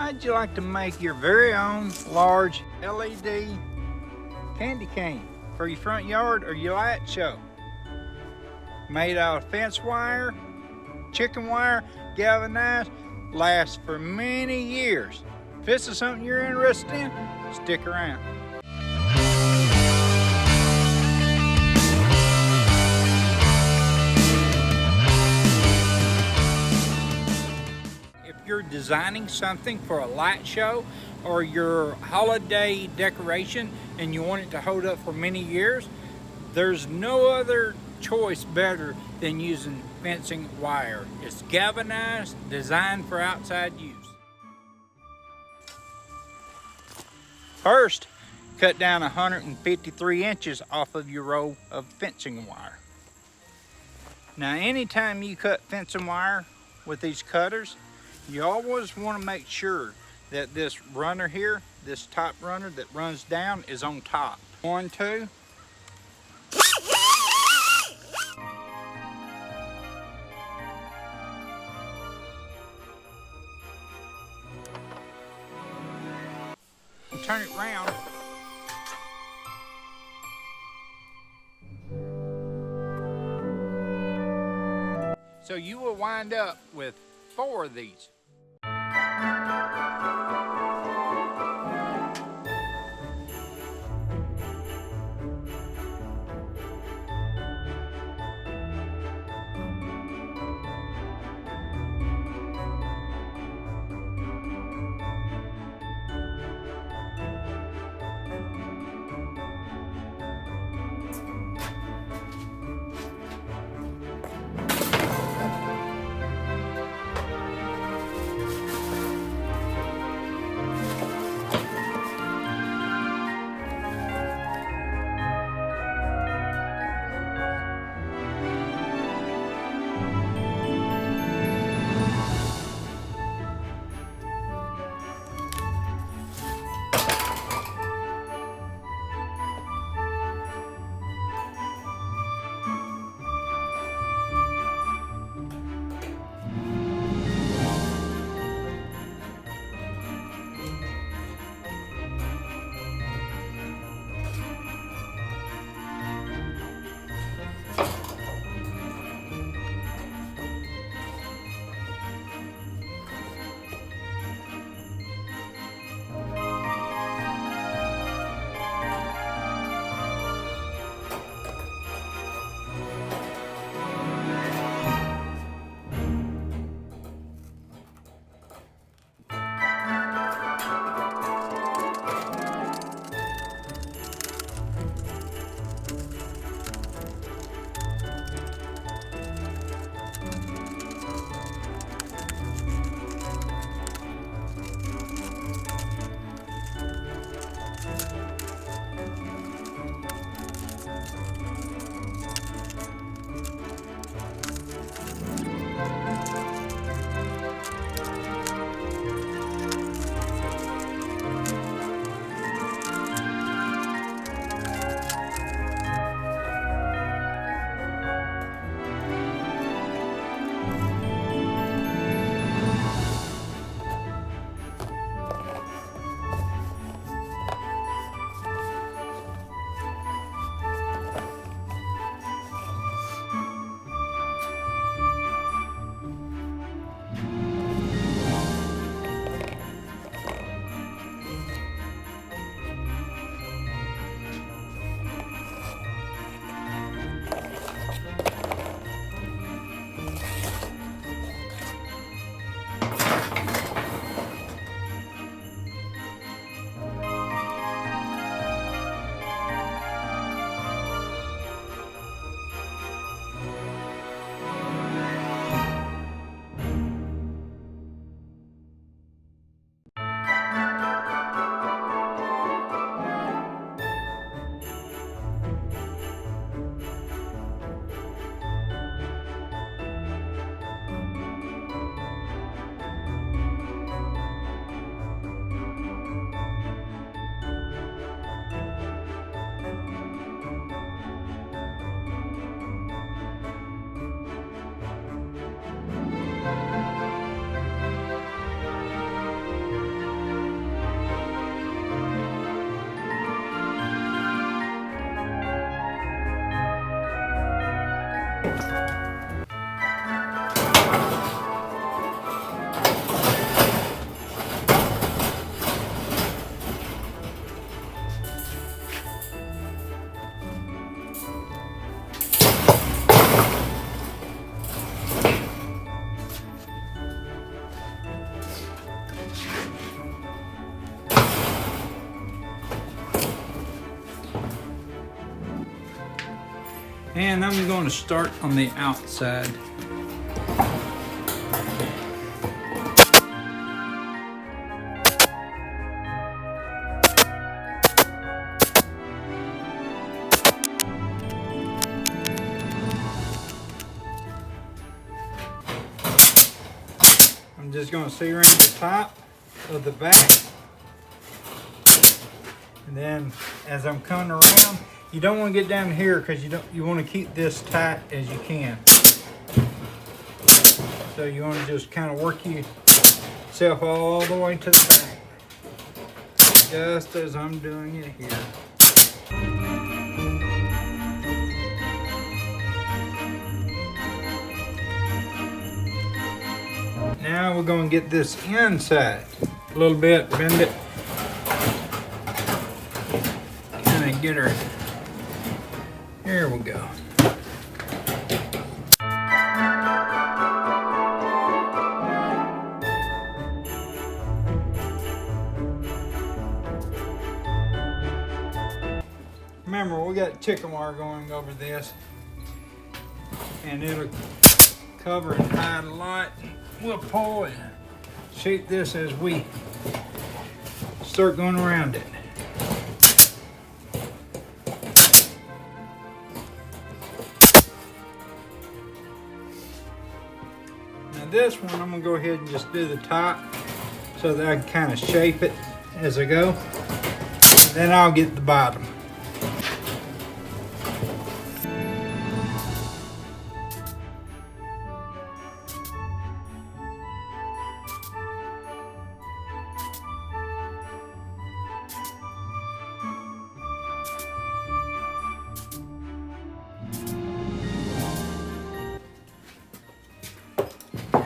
How'd you like to make your very own large LED candy cane for your front yard or your light show? Made out of fence wire, chicken wire, galvanized, lasts for many years. If this is something you're interested in, stick around. If you're designing something for a light show or your holiday decoration and you want it to hold up for many years, there's no other choice better than using fencing wire. It's galvanized, designed for outside use. First, cut down 153 inches off of your roll of fencing wire. Now, anytime you cut fencing wire with these cutters, you always want to make sure that this runner here, this top runner that runs down, is on top. 1, 2. Turn it around. So you will wind up with 4 of these. And I'm going to start on the outside. I'm just going to see around the top of the back. And then as I'm coming around, you don't want to get down here because you want to keep this tight as you can. So you want to just kind of work yourself all the way to the back, just as I'm doing it here. Now we're going to get this inside a little bit, bend it, kind of get her. Here we go. Remember, we got chicken wire going over this, and it'll cover and hide a lot. We'll pull and shape this as we start going around it. Now this one, I'm gonna go ahead and just do the top so that I can kind of shape it as I go. And then I'll get the bottom.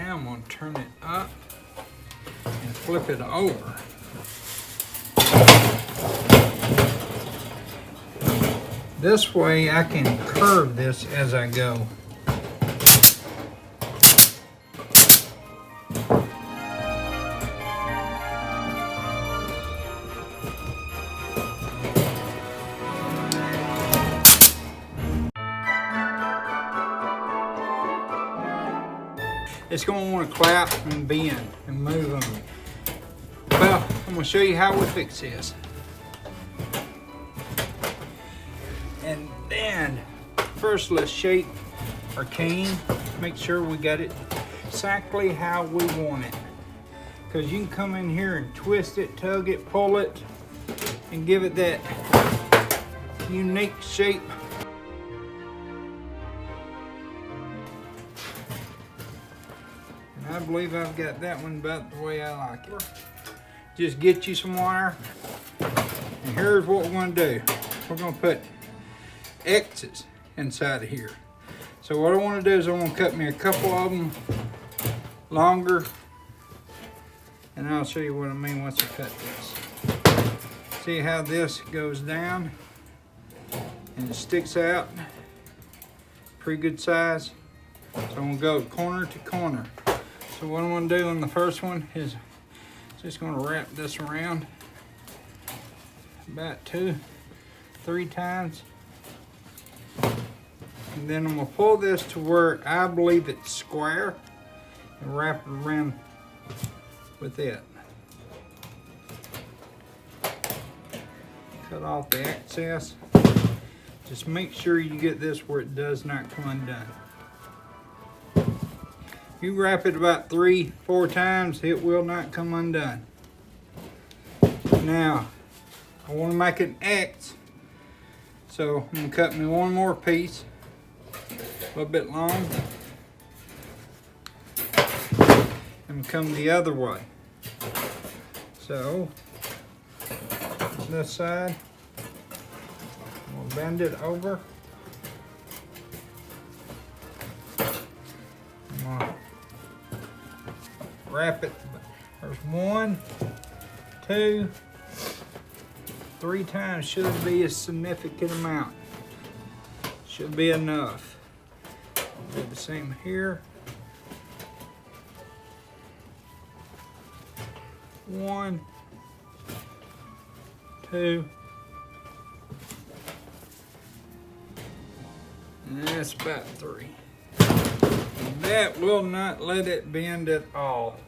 I'm going to turn it up and flip it over. This way I can curve this as I go. It's going to want to clap and bend and move them. Well, I'm going to show you how we fix this. And then, first let's shape our cane. Make sure we got it exactly how we want it. Because you can come in here and twist it, tug it, pull it, and give it that unique shape. I believe I've got that one about the way I like it. Just get you some wire. And here's what we're going to do. We're going to put X's inside of here. So what I want to do is I want to cut me a couple of them longer. And I'll show you what I mean once I cut this. See how this goes down? And it sticks out. Pretty good size. So I'm going to go corner to corner. So what I'm going to do on the first one is just going to wrap this around about 2-3 times. And then I'm going to pull this to where I believe it's square and wrap it around with it. Cut off the excess. Just make sure you get this where it does not come undone. You wrap it about 3-4 times, it will not come undone. Now, I want to make an X, so I'm going to cut me one more piece, a little bit long, and come the other way. So, this side, we'll bend it over. Wrap it. There's 1, 2, 3 times. Should be a significant amount. Should be enough. Do the same here. 1, 2, And that's about 3. And that will not let it bend at all.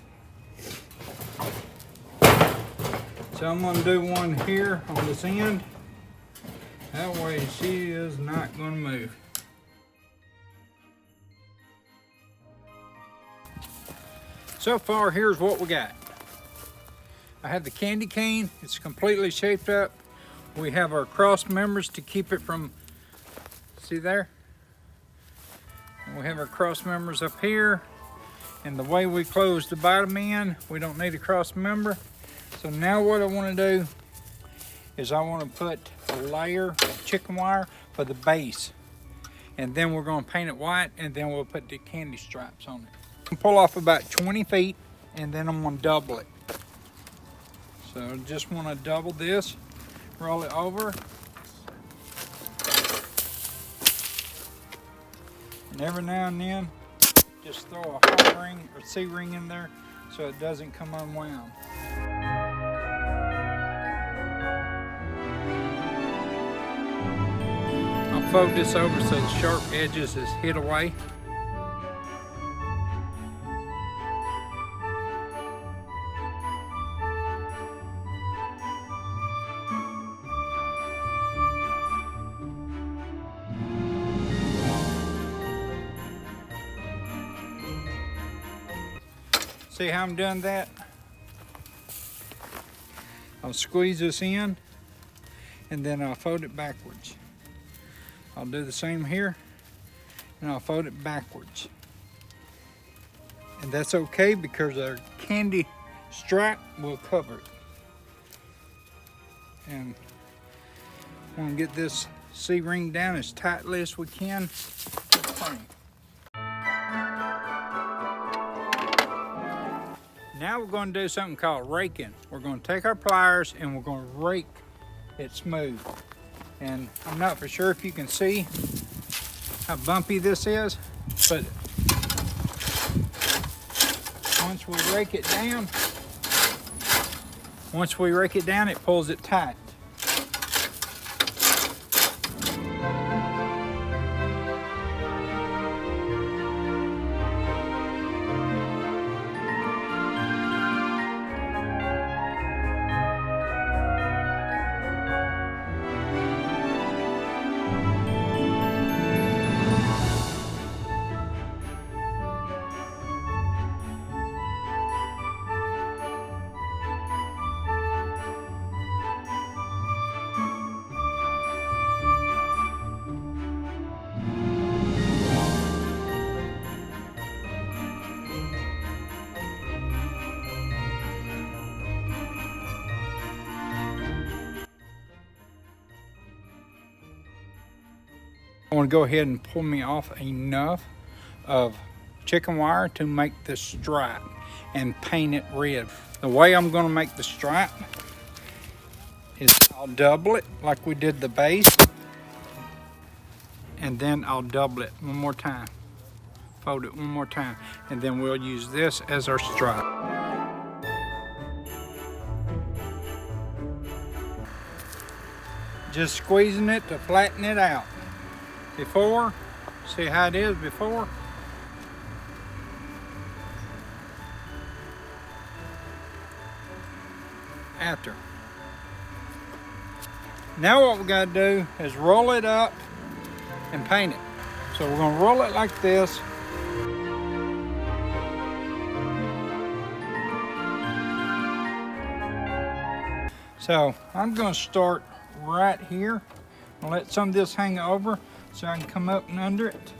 So I'm going to do one here on this end. That way she is not going to move. So far, here's what we got. I have the candy cane. It's completely shaped up. We have our cross members to keep it from, see there? And we have our cross members up here. And the way we close the bottom end, we don't need a cross member. So now what I want to do is I want to put a layer of chicken wire for the base. And then we're going to paint it white, and then we'll put the candy stripes on it. I'm pull off about 20 feet, and then I'm going to double it. So just want to double this, roll it over. And every now and then, just throw a hot ring or C-ring in there so it doesn't come unwound. I'll fold this over so the sharp edges is hid away. See how I'm doing that? I'll squeeze this in and then I'll fold it backwards. I'll do the same here and I'll fold it backwards. And that's okay because our candy stripe will cover it. And I want to get this C-ring down as tightly as we can. Now we're going to do something called raking. We're going to take our pliers and we're going to rake it smooth. And I'm not for sure if you can see how bumpy this is, but once we rake it down, it pulls it tight. I want to go ahead and pull me off enough of chicken wire to make the stripe and paint it red. The way I'm going to make the stripe is I'll double it like we did the base, and then I'll double it one more time, fold it one more time, and then we'll use this as our stripe. Just squeezing it to flatten it out. Before, see how it is before? After. Now what we got to do is roll it up and paint it. So we're going to roll it like this. So I'm going to start right here. I'll let some of this hang over so I can come up and under it.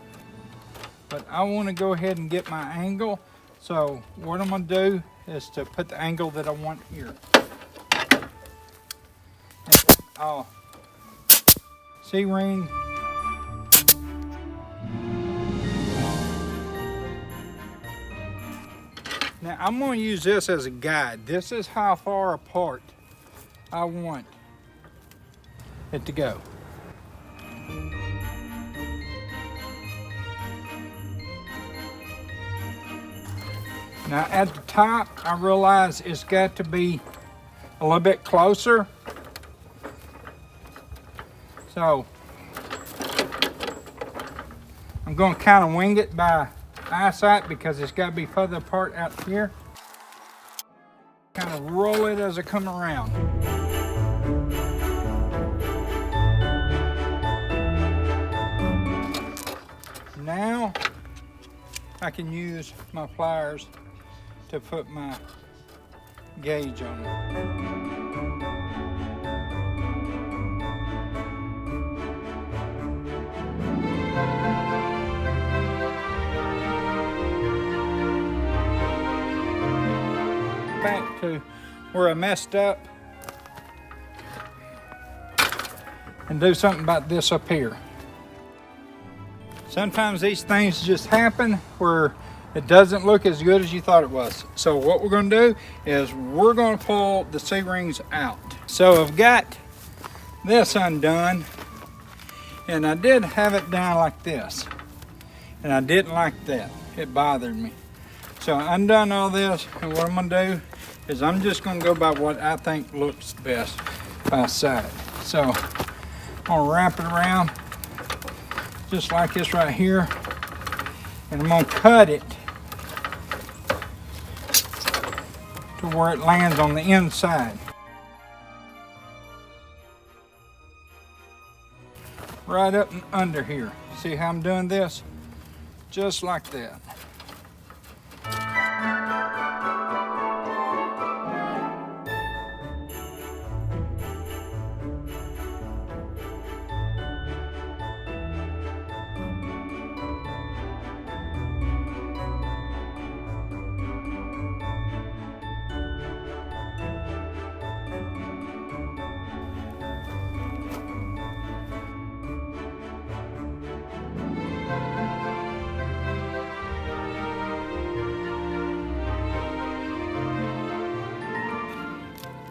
But I want to go ahead and get my angle. So what I'm going to do is to put the angle that I want here. And I'll C-ring. Now I'm going to use this as a guide. This is how far apart I want it to go. Now at the top, I realize it's got to be a little bit closer. So I'm going to kind of wing it by eyesight because it's got to be further apart out here. Kind of roll it as I come around. Now I can use my pliers to put my gauge on it. Back to where I messed up and do something about this up here. Sometimes these things just happen where it doesn't look as good as you thought it was. So what we're going to do is we're going to pull the C-rings out. So I've got this undone, and I did have it down like this, and I didn't like that. It bothered me. So I undone all this, and what I'm going to do is I'm just going to go by what I think looks best by side. So I'm going to wrap it around just like this right here, and I'm going to cut it to where it lands on the inside. Right up and under here. See how I'm doing this? Just like that.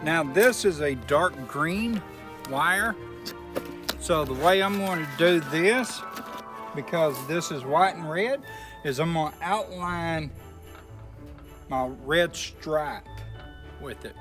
Now this is a dark green wire. So the way I'm going to do this, because this is white and red, is I'm going to outline my red stripe with it.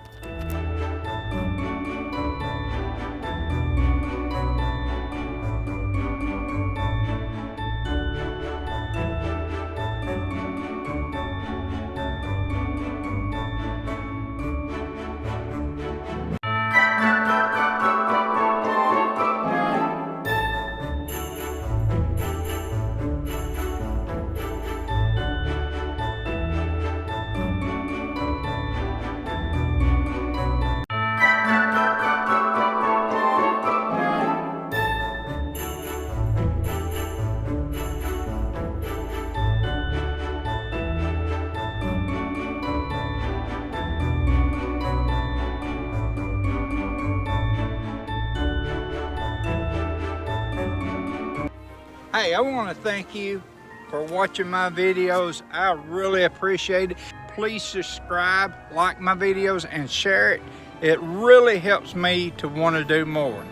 Hey, I want to thank you for watching my videos. I really appreciate it. Please subscribe, like my videos, and share it. It really helps me to want to do more.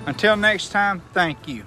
Until next time, thank you.